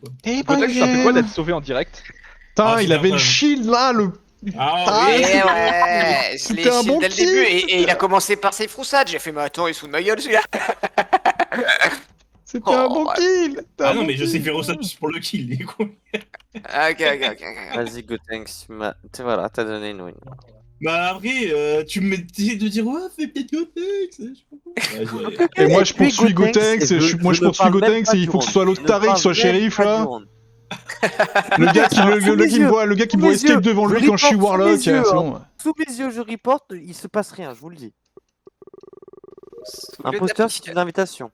quoi. Et Gotex, ça fait quoi d'être sauvé en direct? Putain, Ah, il c'est avait bien, le quand même. shield là, le. Ah Et oui. ouais, je C'était l'ai un shield bon dès le début kill. et il a commencé par ses froussades. J'ai fait, mais attends, il se fout de ma gueule celui-là. C'était un bon Oh, kill. C'était Ah un non, bon mais je sais kill. faire ça juste pour le kill, du coup. ok. Vas-y, Gotenks, voilà, t'as donné une win. Bah après, tu me disais de dire, ouais, fais peut-être Gotex. Je sais pas quoi. Vas-y, allez. Et moi, je puis poursuis Gotenks. Moi, je poursuis Gotenks et il faut que ce soit l'autre taré qui soit shérif là. Le gars qui me voit escape devant lui quand je suis Warlock. C'est bon. Sous mes yeux, je reporte, il se passe rien, je vous le dis. Imposteur, c'est une invitation.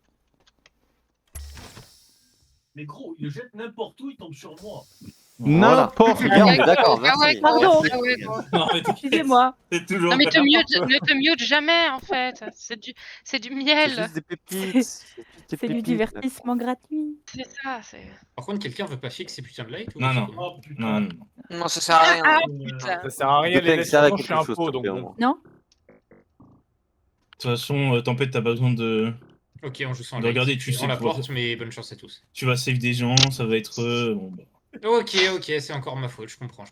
Mais gros, il le jette n'importe où, il tombe sur moi. N'importe Bien, on où. est d'accord, Ah ouais, merci. pardon. Merci. Ah ouais, bon. Non, mais Excusez-moi. c'est toujours Non mais pas ne te mute jamais en fait. C'est du C'est miel. juste des pépites. C'est du divertissement gratuit. C'est ça. C'est. Par contre, quelqu'un veut pas fixer putain de light ou Non, non. c'est comment Oh putain. Non, non. Non, ça sert à rien. Ah putain. Ça sert à rien, les Gotenks, lettres, c'est avec je suis un quelque chose, pot, donc s'il te plaît, bon. au moins. Non? De toute façon, Tempête, t'as pas besoin de Ok, on joue sans de light. regarder, tu Je sais rends la pour- porte, mais bonne chance à tous. Tu vas save des gens, ça va être. Bon, bah. Ok, c'est encore ma faute, je comprends.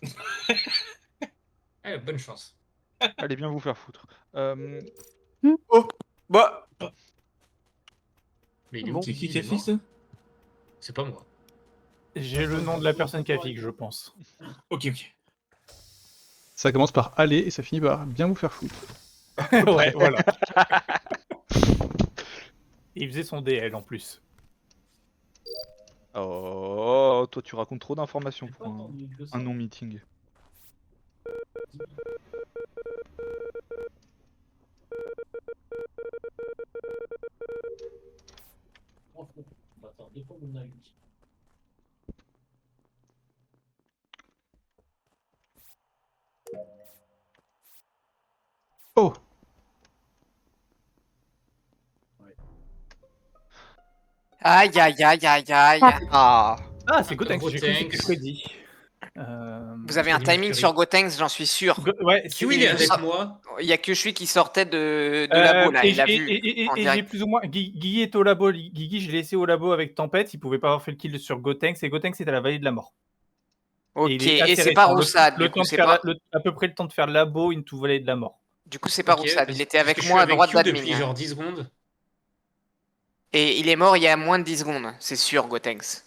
Allez, bonne chance. Allez bien vous faire foutre. Bah, Mais il est Bon, où C'est qui Il qui a est fait mort ça? C'est pas moi. J'ai le nom de la personne qui a fixe, je pense. Ok. Ça commence par aller et ça finit par bien vous faire foutre. Ouais, voilà. Il faisait son DL en plus. Oh, toi tu racontes trop d'informations pour un non-meeting. Attends, des fois, on a eu. Oh. aïe. Ah. Ah, c'est Gotenks, j'ai cru que c'était Gotenks. Freddy. Vous avez un timing sur Gotenks, j'en suis sûr. Ouais, Qui il est avec moi? Il y a que celui qui sortait de labo là, il a vu. Et en j'ai direct. plus ou moins. Guigui est au labo. Guigui, je l'ai laissé au labo avec Tempête. Il pouvait pas avoir fait le kill sur Gotenks. Et Gotenks est à la vallée de la mort. Ok, il est et assez c'est pas récent. Roussade, Le du temps coup, de c'est faire pas... à peu près le temps de faire labo, into vallée de la mort. Du coup, c'est pas Ok, Roussade, parce- il était parce avec que je moi à suis droite Q d'admin. depuis genre 10 secondes. Et il est mort il y a moins de 10 secondes, c'est sûr, Gotenks.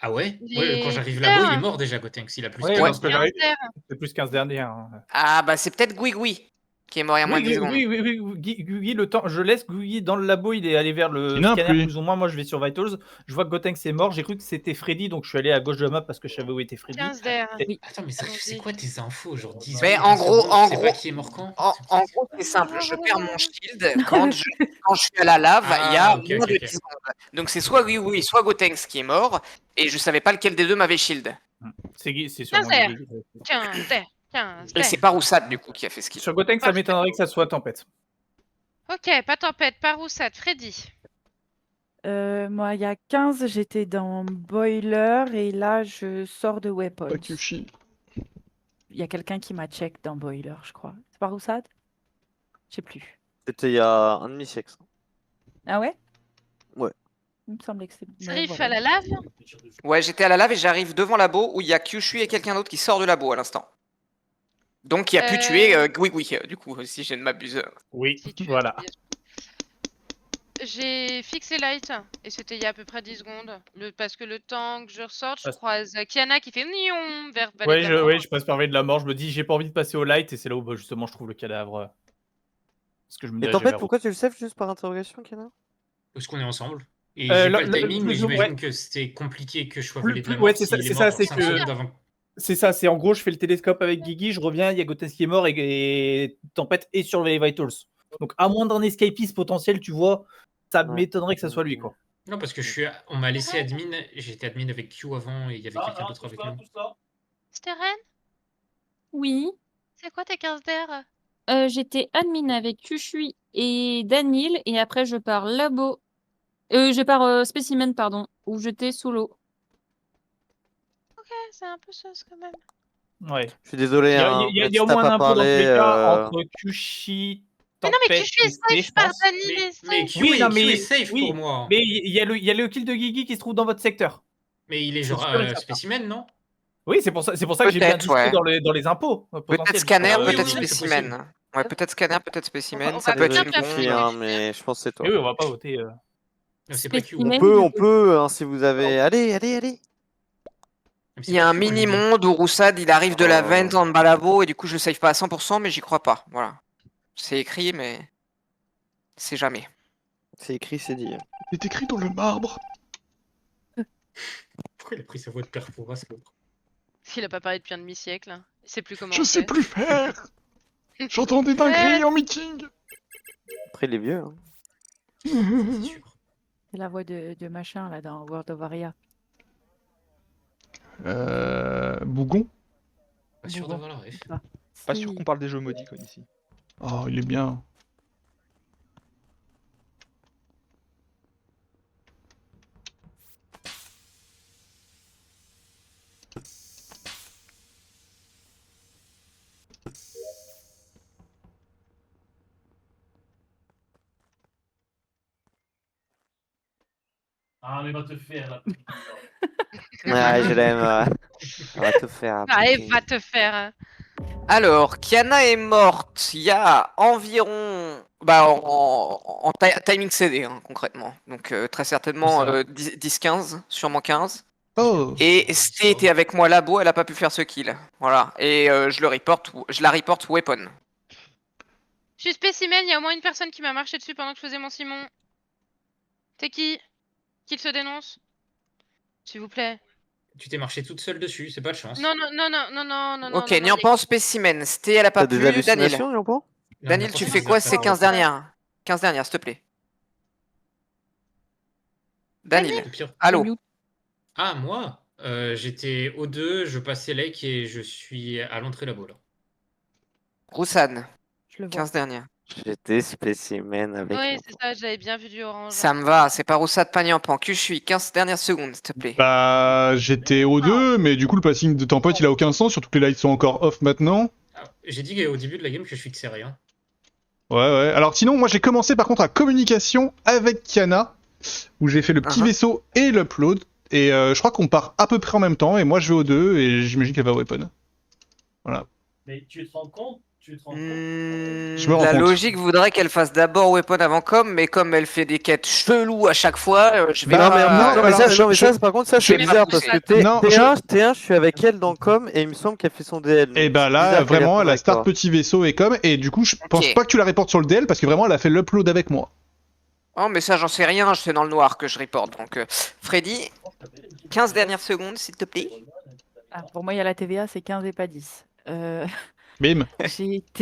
Ah ouais? Il Ouais, est quand j'arrive là-bas, il super. est mort déjà, Gotenks. Il a plus Ouais, de parce que 15 j'arrive- heures. c'est plus 15 dernières. Hein. Ah bah c'est peut-être Guigui qui est mort il y a moins de 10 secondes. Oui, Guigui, le temps, je laisse Guigui dans le labo, il est allé vers le Il y en a scanner plus. plus ou moins, moi je vais sur Vitals, je vois que Gotenks est mort, j'ai cru que c'était Freddy, donc je suis allé à gauche de la map parce que je savais où était Freddy. 15 d'air. Attends, mais ça, c'est quoi tes infos? Genre 10 Mais secondes, en 15 gros- secondes, en tu sais gros- pas qui est mort quand? En gros, c'est simple, je perds mon shield quand je suis à la lave, il y a Ah, ok, moins de ok. 10 secondes. Donc c'est soit Guigui, soit Gotenks qui est mort, et je savais pas lequel des deux m'avait shield. C'est sûrement 15 Guigui. 15 d'air. 15 Et d'air. c'est pas Roussade du coup qui a fait ce qu'il. Sur Gotenks, ça m'étonnerait que ça soit Tempête. Ok, pas tempête, pas roussade. Freddy. Moi, il y a 15, j'étais dans Boiler et là, je sors de Weapons. Pas Kyushi. Il y a quelqu'un qui m'a check dans Boiler, je crois. C'est pas Roussade? Je sais plus. C'était il y a un demi-siècle. Ah ouais? Ouais. Il me semblait que c'était. Sriff à la lave. Ouais, j'étais à la lave et j'arrive devant labo où il y a Kyushu et quelqu'un d'autre qui sort de labo à l'instant. Donc il a pu tuer Guigui, du coup, si je ne m'abuse. Oui, Si tu veux, voilà. J'ai fixé light et c'était il y a à peu près 10 secondes. Parce que le temps que je ressorte, je Ah. croise Kiana qui fait nion vers Ouais, Vallée de la Mort. je passe par Vallée de la Mort, je me dis j'ai pas envie de passer au light et c'est là où bah, justement je trouve le cadavre. Parce que je me Et dirige Tempête, vers où. pourquoi tu le saves juste par interrogation, Kana? Parce qu'on est ensemble. Et Euh, j'ai là- pas le là- timing, mais toujours, j'imagine ouais. que c'était compliqué que je sois Plus- volé de la plus- mort. ouais, c'est ça, s'il est c'est mort ça, genre c'est 5 que- secondes avant. C'est ça, c'est en gros je fais le télescope avec Guigui, je reviens, il y a Gotenks qui est mort et Tempête est sur les Vitals. Donc à moins d'un escapiste potentiel, tu vois, ça Ouais. m'étonnerait que ça soit lui quoi. Non, parce que on m'a laissé admin, j'étais admin avec Q avant et il y avait quelqu'un d'autre avec nous. Steren, Oui, c'est quoi tes 15 d'air? j'étais admin avec Kushui et Danil et après je pars labo. Je pars spécimen, pardon, où j'étais sous l'eau. Ok, c'est un peu sauce quand même. Ouais. Je suis désolé, Il y a, hein, il y a- mais il y a tu au t'as moins pas un peu dans tous les parlé. cas entre Kushi, Mais non, mais Tempête Kyushu est et Sté, safe je par pense. Danil et Mais safe. Q, Oui, est, non, Q mais- est safe oui, pour moi. Mais il y a le kill de Guigui qui se trouve dans votre secteur. Mais il est genre sûr et certain. spécimen, non? Oui, c'est pour ça que j'ai bien Peut-être, discuté ouais. dans les impôts. Peut-être potentiels. scanner, Ah oui, peut-être oui, oui, c'est spécimen. Ouais, peut-être scanner, peut-être spécimen. On Ça va peut être bien une faire vérifier, bonne. hein, mais je pense que c'est toi. Mais oui, on va pas voter. Non, c'est pas Q. Spécimen. On peut, hein, si vous avez. Allez. Mais c'est Il y a pas un Q, on l'a dit. mini-monde où Roussad il arrive de la Oh. vente en balabo et du coup je le save pas à 100% mais j'y crois pas. Voilà. C'est écrit mais c'est jamais. C'est écrit, c'est dit. C'est écrit dans le marbre. Pourquoi il a pris sa voix de père Fouras, l'autre? S'il a pas parlé depuis un demi-siècle. Hein. Il sait plus comment Je on sais fait. plus faire. J'entends des dingueries en meeting. Après, les vieux. Hein. C'est sûr. C'est la voix de machin là dans World of Waria. Bougon. Pas sûr d'avoir la ref. Pas sûr qu'on parle des jeux maudits comme ici. Oh, il est bien. Ah, mais va te faire la petite. Ouais, je l'aime. On va te faire. Allez, va te faire. Alors, Kiana est morte il y a environ en timing CD hein, concrètement. Donc très certainement Ça. 10-15, sûrement 15. Oh. Et Sté était avec moi labo, elle a pas pu faire ce kill. Voilà. Et je la reporte weapon. Je suis spécimen, il y a au moins une personne qui m'a marché dessus pendant que je faisais mon Simon. C'est qui? Qu'il se dénonce? S'il vous plaît. Tu t'es marché toute seule dessus, c'est pas de chance. Non, non, non, non, non, non, non, Ok, non, non, Nyampan spécimen. Sté elle a pas T'as pu. des Daniel. hallucinations, Nyampan? Non, Daniel, n'importe tu quoi, fais c'est quoi la ces peur. 15 dernières? 15 dernières, s'il te plaît. Daniel. C'est pire. Allô? Ah, moi j'étais O2, je passais Lake et je suis à l'entrée labo là. Roussan. Je le vois. 15 dernières. J'étais spécimen avec. Oui, Nyampan. c'est ça, j'avais bien vu du orange. Ça me va, c'est pas Roussad, pas Nyampan. Que je suis 15 dernières secondes, s'il te plaît. Bah, j'étais au 2, mais du coup, le passing de Tempête, il a aucun sens, surtout que les lights sont encore off maintenant. Ah, j'ai dit au début de la game que je fixais rien. Ouais. Alors, sinon, moi, j'ai commencé par contre à communication avec Kiana, où j'ai fait le petit vaisseau et l'upload. Et je crois qu'on part à peu près en même temps, et moi, je vais au 2, et j'imagine qu'elle va au weapon. Voilà. Mais tu te rends compte? Je me rends La compte. logique voudrait qu'elle fasse d'abord weapon avant com, mais comme elle fait des quêtes cheloues à chaque fois, je vais Bah, pas... non, mais alors, ça, par contre, ça c'est je vais bizarre pas parce que pousser. Non, T1, je suis avec elle dans com et il me semble qu'elle fait son DL. Et donc bah c'est là, bizarre qu'elle vraiment, ait elle a avec start toi. petit vaisseau et com, et du coup, je pense pas que tu la reportes sur le DL, parce que vraiment, elle a fait l'upload avec moi. Oh, mais ça, j'en sais rien, je suis dans le noir que je reporte. Donc, Freddy, 15 dernières secondes, s'il te plaît. Ah, pour moi, il y a la TVA, c'est 15 et pas 10. Bim.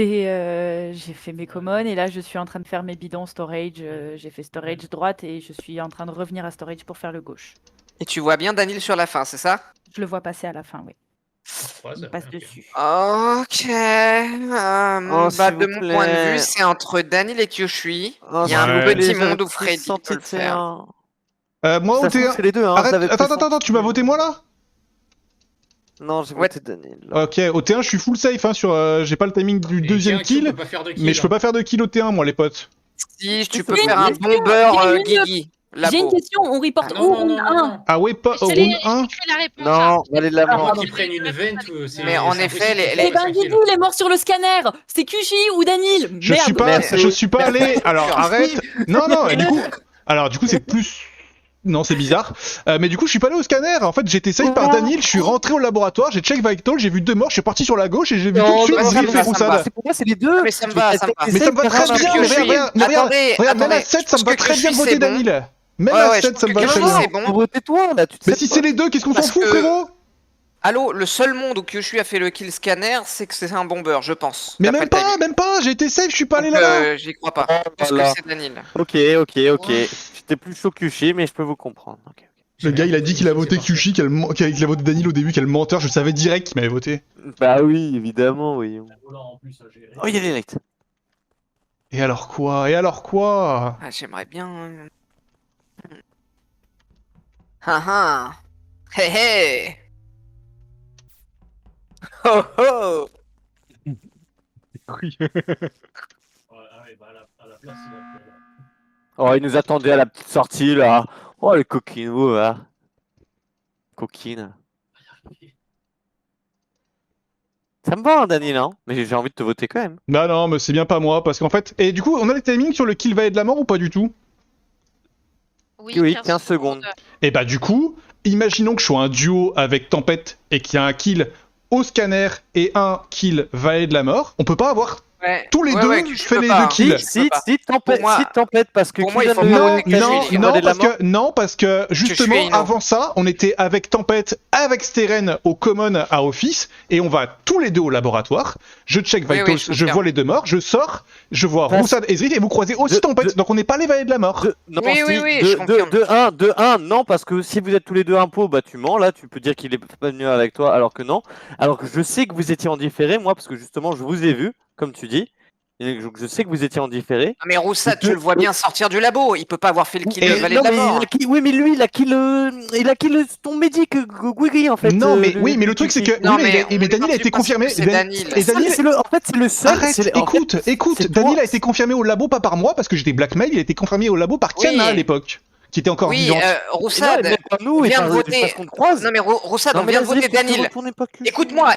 J'ai fait mes commons et là, je suis en train de faire mes bidons storage. J'ai fait storage droite et je suis en train de revenir à storage pour faire le gauche. Et tu vois bien Daniel sur la fin, c'est ça? Je le vois passer à la fin, oui. Il passe Ok. dessus. Ok. Oh, Bah, s'il de vous mon plaît. point de vue, c'est entre Daniel et Kyushui. Oh, Il y a un Ouais. petit monde où Freddy Freddy peut le faire. Moi, au Ça se trouve, T1. c'est les deux, hein. Arrête, j'avais attends, pressenti. tu m'as voté moi là? Non, j'ai Ouais. voté Daniel. là. Ok, au T1, je suis full safe, hein, j'ai pas le timing du Et deuxième tiens, Q kill, peut pas faire de kill, mais je peux pas faire de kill au T1, moi, les potes. Si, tu J'ai peux une faire un question, bomber j'ai une- Guigui. J'ai Labo. une question, on reporte Ah, où non, round non, non, 1? non. Ah ouais, pas au Je l'ai- round 1? j'écris la réponse. Non, allez de la Avant mort. qu'ils prennent une vente, c'est. Mais en c'est effet, impossible les- qu'ils les- Eh ben, fassent un kill. Guigui, il est mort sur le scanner. C'est Kushi ou Daniel? Je Merde. suis pas, Merci. je suis pas allé. Alors arrête. Non, et du coup, c'est plus. Non, c'est bizarre. Mais du coup, je suis pas allé au scanner. En fait, j'ai été safe par Daniel. Je suis rentré au laboratoire. J'ai check Vital. J'ai vu 2 morts. Je suis parti sur la gauche et j'ai vu tout de suite mais ça me Griff va, et ça me va. Roussad. C'est pour moi, c'est les deux. Mais ça me va, ça me va. Mais ça me va très Parce que bien. Kyushui- Regarde, Attendez, même à attendez, 7, ça me parce va que très bien de Kyushui, voter c'est bon. Daniel. Même Ouais, à ouais, 7, ça me va je pense très que bien. c'est bon. Pour voter toi, là, tu te Mais sais si pas. c'est les deux, qu'est-ce qu'on s'en Parce fout, que- frérot? Allô, le seul monde où Kyushui a fait le kill scanner, c'est que c'est un bomber, je pense. Mais d'après même le timing. pas, même pas. J'ai été safe. Je suis pas allé Donc, là-bas. j'y crois pas. Oh, Parce que voilà. c'est Daniel. Ok. J'étais plus chaud Kushi, mais je peux vous comprendre. Ok. Le gars, il a dit qu'il a voté Kyushi, qu'il a voté Daniel au début, quel menteur. Je savais direct qu'il m'avait voté. Bah oui, évidemment, oui. En plus à gérer. Oh, il y a les lights. Et alors quoi? Ah, j'aimerais bien. Ah. Hé hé. Oh oh. Oui. Ouais, bah à la place, il a fait, Oh, il nous attendait à la petite sortie, là. Oh, le coquinou, là. Coquine. Ça me va, hein, Daniel, hein, mais j'ai envie de te voter quand même. Bah non, mais c'est bien pas moi, parce qu'en fait... Et du coup, on a les timings sur le kill valet de la mort ou pas du tout? Oui, 15 secondes. Et bah du coup, imaginons que je sois un duo avec Tempête et qu'il y a un kill au scanner et un kill valet de la mort. On peut pas avoir Ouais. tous les Ouais, deux ouais, tu fait peux les pas, deux hein. kills. Si, Pour moi- Tempête, parce que pour moi, il Kylian faut le- pas Non, voter le- non, Kylian. non, Valet de la parce que justement, Ino. avant ça, on était avec Tempête, avec Steren au Common à Office, et on va tous les deux au laboratoire. Je check Oui, Vitals, oui, je je confirme. vois les deux morts, je sors, je vois Passe. Roussad et Zrith, et vous croisez aussi De- Tempête, de- donc on n'est pas les valets de la mort. Non, Oui, si, oui, je confirme. de 1, non, parce que si vous êtes tous les deux impôts, bah tu mens, là, tu peux dire qu'il est pas venu avec toi, alors que non. Alors que je sais que vous étiez en différé, moi, parce que justement, je vous ai vu, comme tu dis, et je sais que vous étiez en différé. Non, mais Roussat, tu le vois bien sortir du labo. Il peut pas avoir fait le kill de valet non, de la mais mort. oui, mais lui, il a kill ton médic, Guigui, en fait. Non, mais oui, mais le truc c'est que Non, oui, mais mais on Daniel a est été parti du confirmé. principe que c'est Daniel. Et Daniel, En fait, c'est le seul. arrête, c'est- en fait, écoute, c'est Daniel toi. a été confirmé au labo pas par moi parce que j'étais blackmail, il a été confirmé au labo par Oui. Kiana à l'époque, qui était encore Oui, vivante. Roussat, Et même pas nous, on et vient de parce voter. qu'on te croise. Non mais Roussat, Non, on mais vient de vas-y, voter pourquoi Daniel. retournez pas que-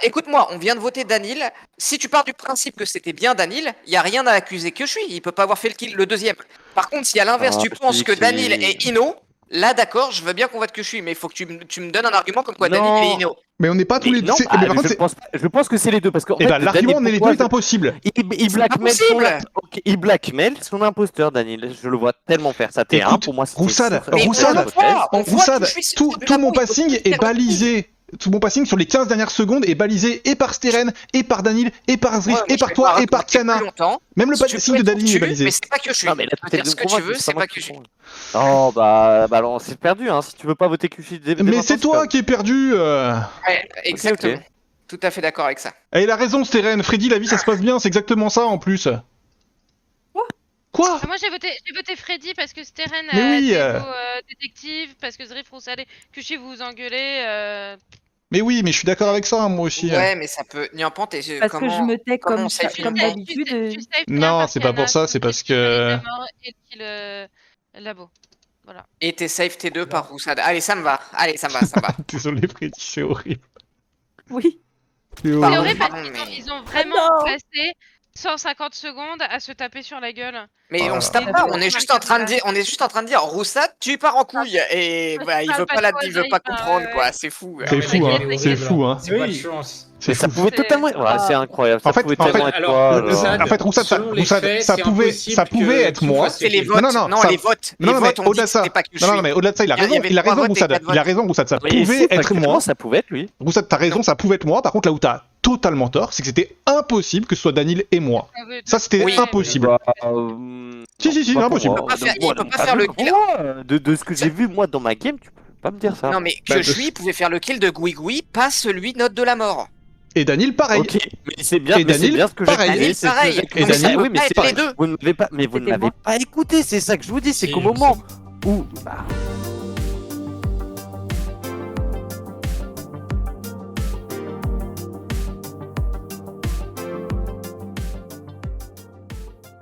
Écoute-moi, on vient de voter Daniel. Si tu pars du principe que c'était bien Daniel, il y a rien à accuser que je suis. Il peut pas avoir fait le kill, le deuxième. Par contre, si à l'inverse Ah, tu je penses dis que que Daniel c'est- est Ino, là d'accord, je veux bien qu'on vote que je suis, mais il faut que tu me donnes un argument comme quoi Non. Daniel est Ino. Mais on n'est pas tous les deux. Non, Mais par contre, je pense que c'est les deux, parce qu'en et fait, bah l'argument Daniel, on est les deux pourquoi est impossible. il C'est blackmail pas possible. il blackmail son imposteur, Daniel. Je le vois tellement faire ça. T1 Écoute, pour moi, c'était Roussad, sûr. Mais Roussad, on le voit, on voit Roussad, que je suis tout sorti du tout labo, mon il faut passing tout est faire. balisé. Tout mon passing sur les 15 dernières secondes est balisé et par Steren, et par Daniel, et par Zrith, Ouais, et je par vais toi, pas et par raconter Kiana. plus longtemps. Même le Si tu passing peux de être Daniel est dessus, balisé. Mais c'est pas que je suis. Non, mais là, Tu peux dire ce que tu veux, c'est pas que je suis. Oh, bah alors, c'est perdu, hein. Si tu veux pas voter Kushi, Mais c'est toi qui es perdu. Ouais, exactement. ok. Tout à fait d'accord avec ça. Et il a raison, Steren. Freddy, la vie, ça se passe bien. C'est exactement ça en plus. Quoi? Ah, moi j'ai voté Freddy parce que Steren Mais oui, détective, parce que Zrith Roussad et Kushi vous engueulez. Mais oui, mais je suis d'accord avec ça, hein, moi aussi. Ouais, mais ça peut. Niampante, et Parce que je me tais comment comme, on sait comme finalement d'habitude. Tu saves Non, bien par c'est pas pour Kiana, ça, c'est tu parce saves le que- kill mort et le kill labo. Voilà. Et t'es safe T2 par Roussad. Allez, ça me va. Allez, ça me va, ça me va. Désolé, Freddy, c'est horrible. Oui. C'est C'est Pardon, horrible parce pardon, qu'ils mais- ils ont vraiment non. passé 150 secondes à se taper sur la gueule. Mais Oh on là se là. tape pas, on est juste en train de dire, Roussad, tu pars en couille. Et bah, il veut pas comprendre, quoi. C'est fou. C'est mais fou, la hein. gueule est C'est horrible, fou, hein. C'est pas de Oui. chance. C'est Ça fou. pouvait C'est- totalement. Ouais, c'est incroyable. Ça En fait- pouvait en fait- tellement être alors, toi. Roussad, En fait, Roussad, selon les faits, ça c'est pouvait impossible être que moi. tu fasses C'est les le votes. Non, Non, ça- les votes. Non, Les non, mais votes, on dit au-delà que de ça. c'était pas que je Non, non, suis. mais au-delà de ça, il a Il y raison, avait il a trois raison, votes et Roussad. quatre Il a raison, Roussad. Ça Oui, pouvait si, être factuellement, moi. ça pouvait être lui. Roussad, t'as raison, ça pouvait être moi. Par contre, là où t'as totalement tort, c'est que c'était impossible que ce soit Daniel et moi. Ça, c'était Oui. impossible. Bah, Si, si, si, pas c'est pour impossible. moi. Il peut pas faire le kill. De ce que j'ai vu moi dans ma game, tu peux pas me dire ça. Non, mais Bah, que je suis pouvait faire le kill de Guigui, pas celui note de la mort. Et Daniel, pareil. Ok, mais c'est bien, Et mais c'est Daniel, bien ce que j'ai pareil. dit, Daniel, c'est ce que pareil. j'ai- Et Mais Daniel, oui, mais pas c'est être les pas. deux. Vous ne m'avez pas, mais vous ne C'était m'avez moi. pas écouté, c'est ça que je vous dis, c'est Si, qu'au si. moment où bah,